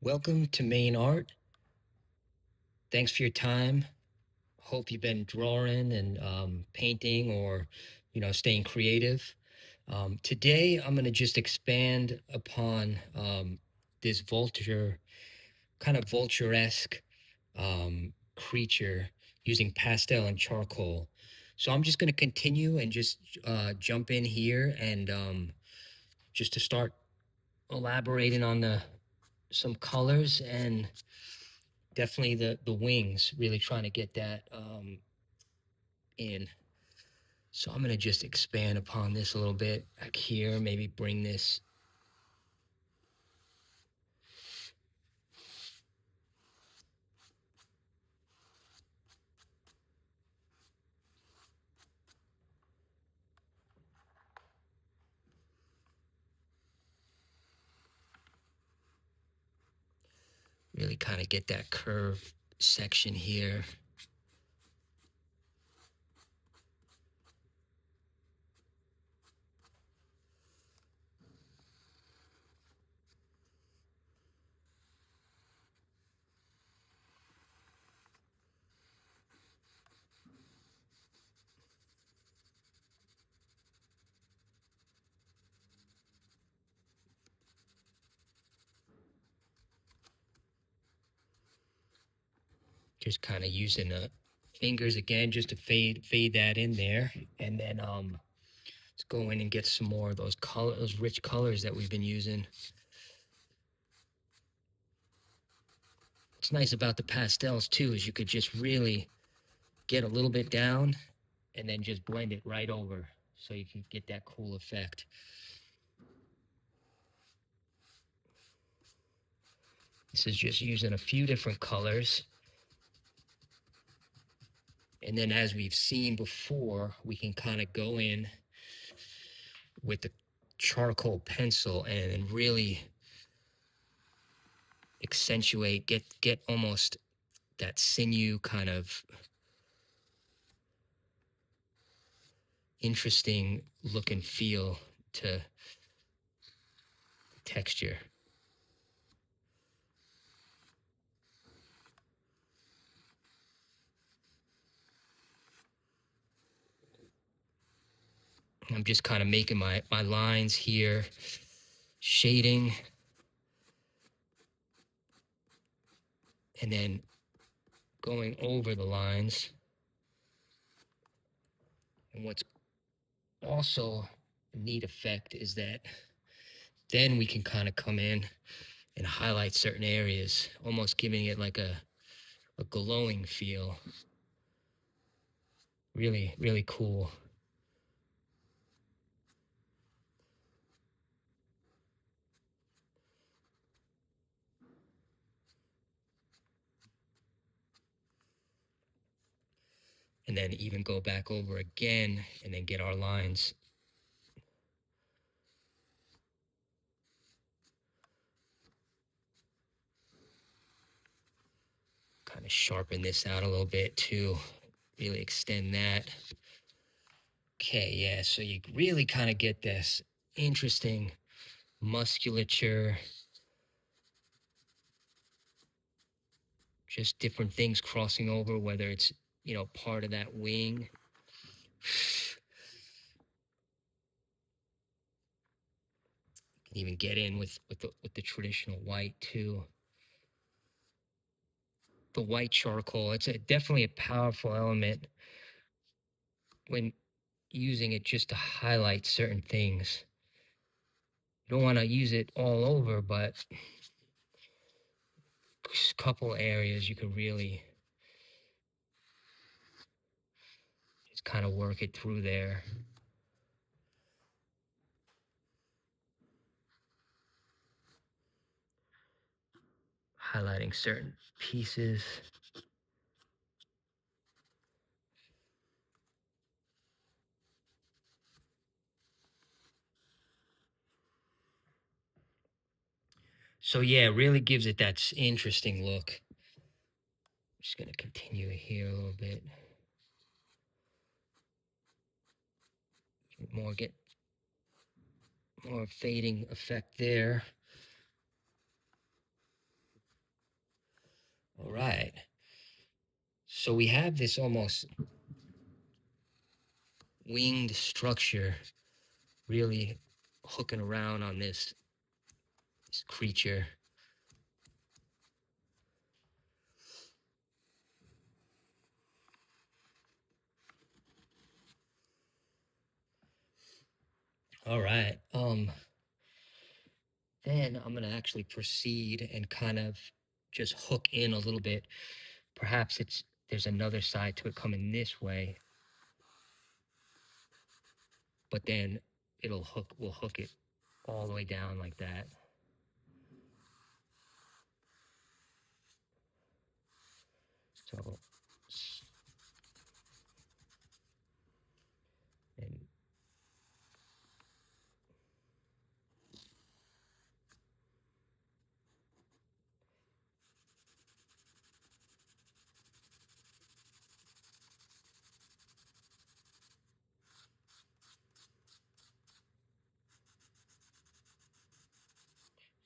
Welcome to Main Art. Thanks for your time. Hope you've been drawing and painting or, staying creative. Today, I'm going to just expand upon this vulture, kind of vulture-esque creature using pastel and charcoal. So I'm just going to continue and just jump in here and just to start elaborating on some colors and definitely the wings, really trying to get that in. So I'm going to just expand upon this a little bit back here, maybe bring this really kind of get that curve section here. Just kind of using the fingers again just to fade that in there, and then let's go in and get some more of those rich colors that we've been using. What's nice about the pastels too is you could just really get a little bit down and then just blend it right over so you can get that cool effect. This is just using a few different colors. And then as we've seen before, we can kind of go in with the charcoal pencil and really accentuate, get almost that sinew kind of interesting look and feel to the texture. I'm just kind of making my lines here, shading, and then going over the lines. And what's also a neat effect is that then we can kind of come in and highlight certain areas, almost giving it like a glowing feel. Really, really cool. And then even go back over again and then get our lines. Kind of sharpen this out a little bit too. Really extend that. Okay, yeah, so you really kind of get this interesting musculature, just different things crossing over, whether it's, part of that wing. You can even get in with the traditional white too. The white charcoal, it's definitely a powerful element when using it just to highlight certain things. You don't want to use it all over, but a couple areas you could really just kind of work it through there. Highlighting certain pieces. So yeah, it really gives it that interesting look. I'm just going to continue here a little bit. Get more fading effect there. All right. So we have this almost winged structure really hooking around on this creature. All right. Then I'm gonna actually proceed and kind of just hook in a little bit. Perhaps there's another side to it coming this way, but then we'll hook it all the way down like that. So, and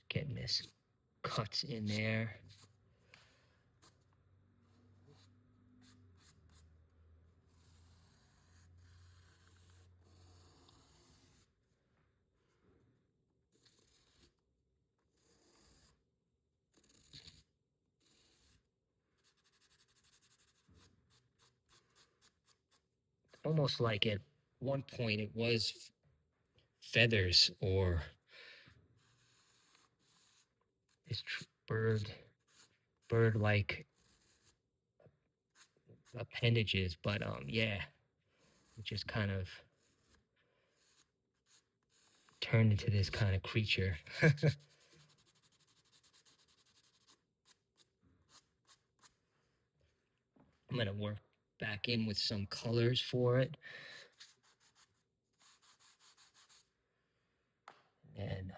getting this cuts in there. Almost like at one point it was feathers or this bird like appendages, but yeah, it just kind of turned into this kind of creature. I'm gonna work back in with some colors for it. And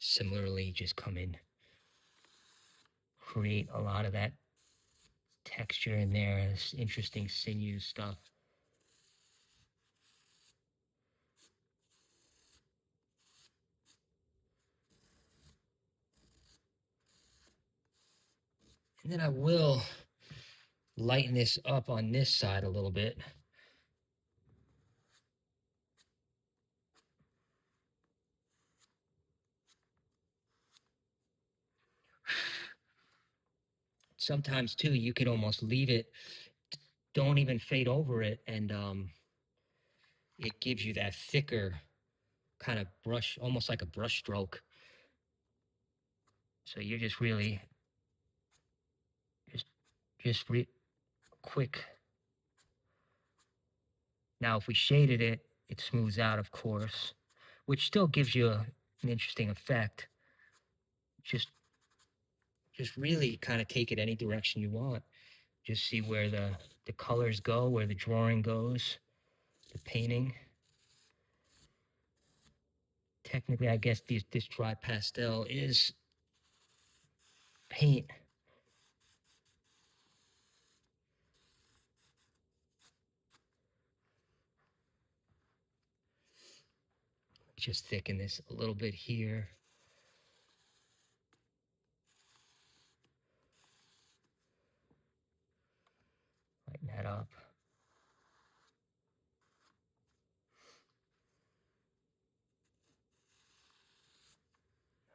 similarly, just come in, create a lot of that texture in there, this interesting sinew stuff. And then I will lighten this up on this side a little bit. Sometimes too, you could almost leave it, don't even fade over it, and it gives you that thicker kind of brush, almost like a brush stroke. So you're just really just quick. Now, if we shaded it, it smooths out, of course, which still gives you an interesting effect. Just just really kind of take it any direction you want. Just see where the colors go, where the drawing goes, the painting. Technically, I guess this dry pastel is paint. Just thicken this a little bit here. Lighten that up.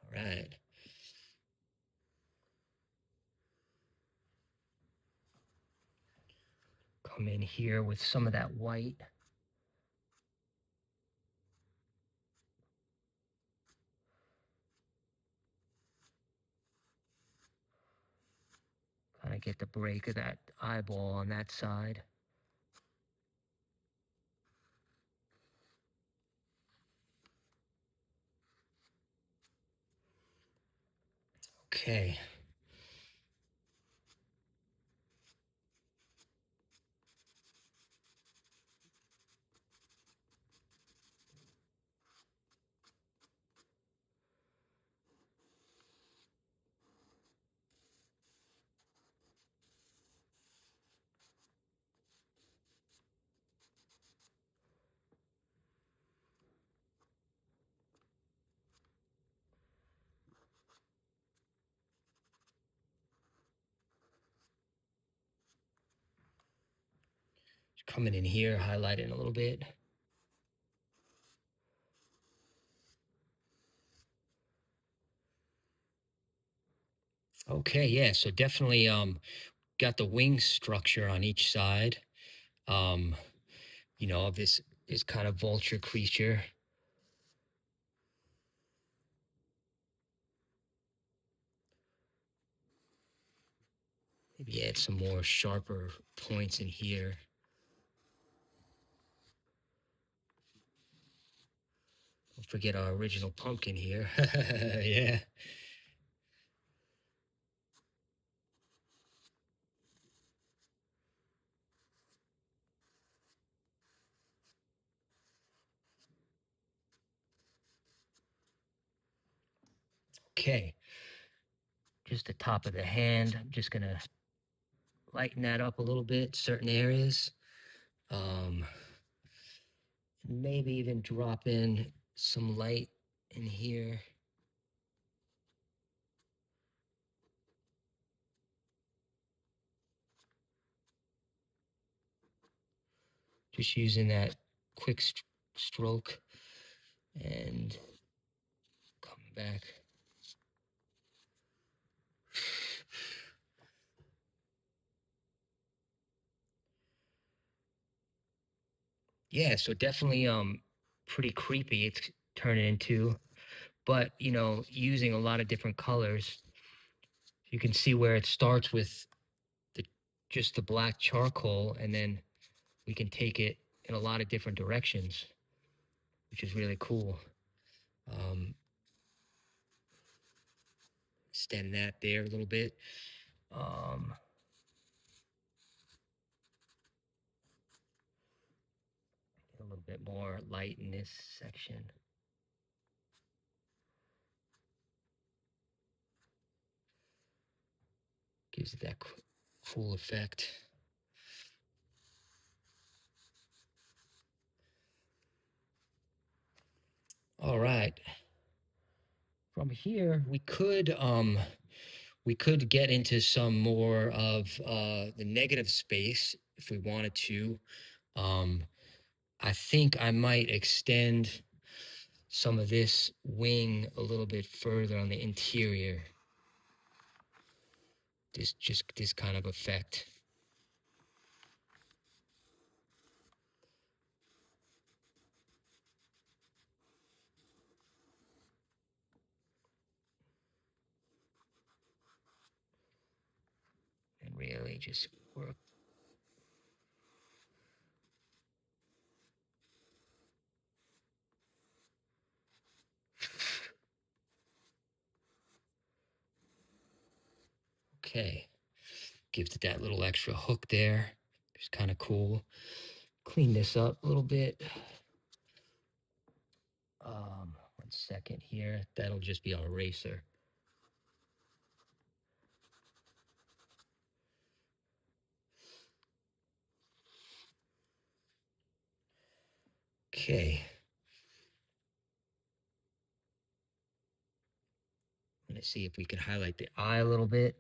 All right. Come in here with some of that white. Kind of get the break of that eyeball on that side. Okay. Coming in here, highlighting a little bit. Okay, yeah, so definitely got the wing structure on each side. Um, of this kind of vulture creature. Maybe add some more sharper points in here. Don't forget our original pumpkin here. Yeah. Okay. Just the top of the hand. I'm just gonna lighten that up a little bit, certain areas. Um, Maybe even drop in some light in here. Just using that quick stroke and come back. Yeah, so definitely pretty creepy it's turning into, but using a lot of different colors. You can see where it starts with the just the black charcoal, and then we can take it in a lot of different directions, which is really cool. Um, Extend that there a little bit. Um, a little bit more light in this section. Gives it that cool effect. All right. From here, we could get into some more of the negative space if we wanted to. Um, I think I might extend some of this wing a little bit further on the interior. This kind of effect. And really just work. Okay. Gives it that little extra hook there. It's kind of cool. Clean this up a little bit. 1 second here. That'll just be our eraser. Okay. I'm gonna see if we can highlight the eye a little bit.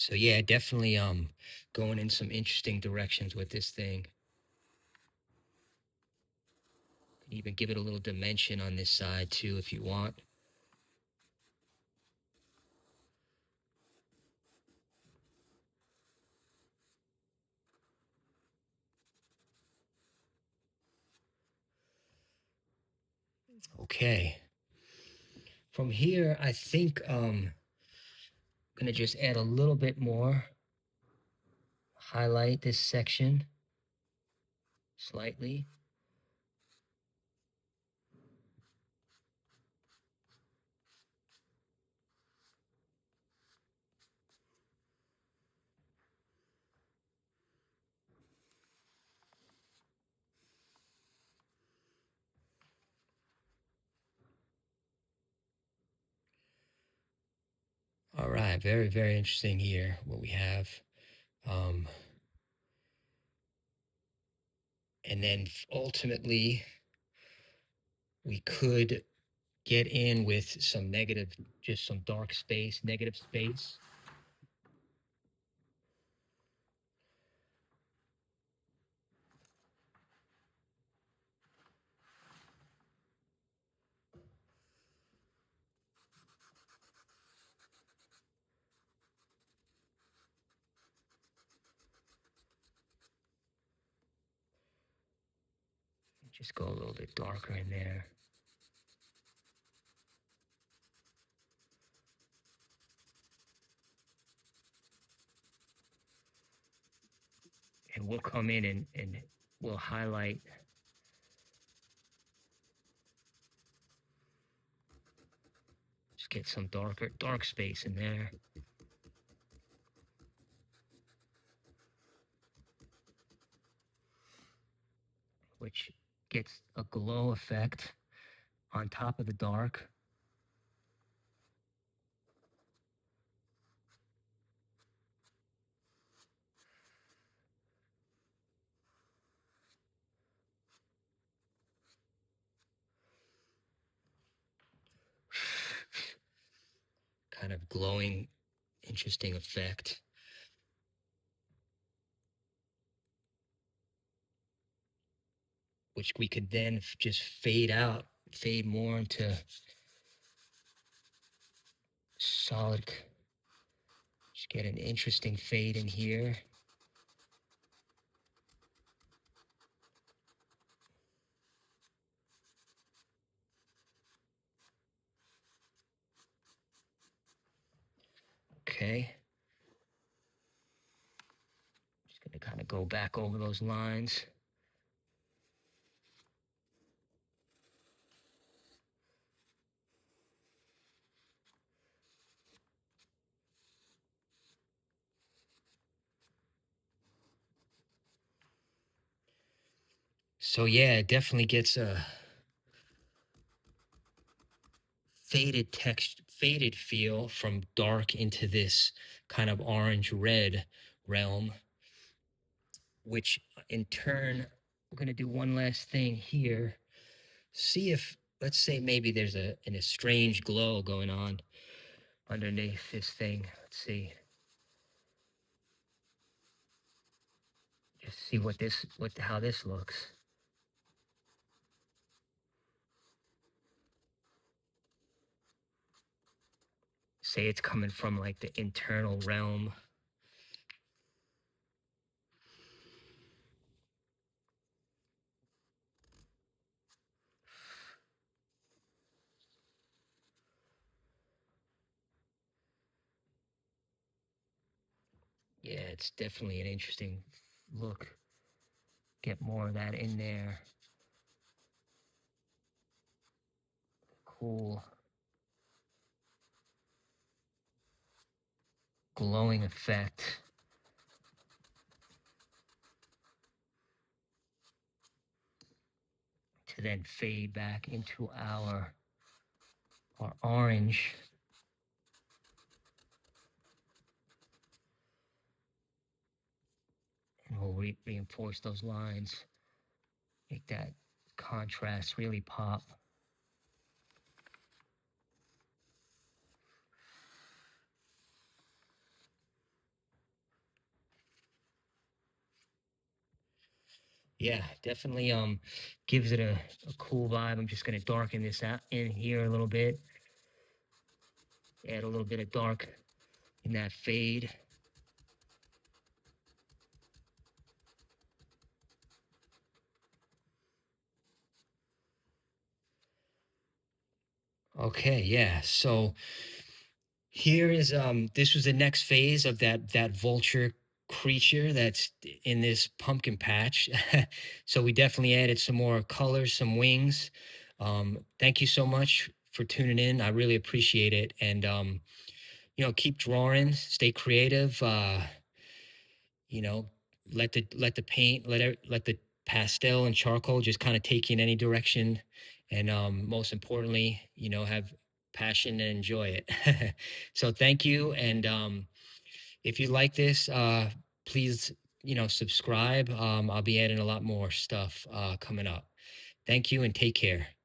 So yeah, definitely going in some interesting directions with this thing. Can even give it a little dimension on this side too if you want. Okay. From here, I think gonna just add a little bit more. Highlight this section slightly. Yeah, very, very interesting here what we have. Um, and then ultimately, we could get in with some negative, just some dark space, negative space. Just go a little bit darker in there. And we'll come in and we'll highlight. Just get some dark space in there. Which gets a glow effect on top of the dark. Kind of glowing, interesting effect. Which we could then just fade out, fade more into solid. Just get an interesting fade in here. Okay. Just gonna kind of go back over those lines. So yeah, it definitely gets a faded feel from dark into this kind of orange red realm, which in turn, we're going to do one last thing here. See if, let's say maybe there's a strange glow going on underneath this thing. Let's see. Just see how this looks. Say it's coming from like the internal realm. Yeah, it's definitely an interesting look. Get more of that in there. Cool. Glowing effect. To then fade back into our orange. And we'll reinforce those lines. Make that contrast really pop. Yeah, definitely gives it a cool vibe. I'm just gonna darken this out in here a little bit. Add a little bit of dark in that fade. Okay, yeah. So here is this was the next phase of that vulture creature that's in this pumpkin patch. So we definitely added some more colors, some wings. Thank you so much for tuning in. I really appreciate it. And keep drawing, stay creative. You know, let the paint, let the pastel and charcoal just kind of take you in any direction. And most importantly, have passion and enjoy it. So thank you. And if you like this, please, subscribe. I'll be adding a lot more stuff coming up. Thank you and take care.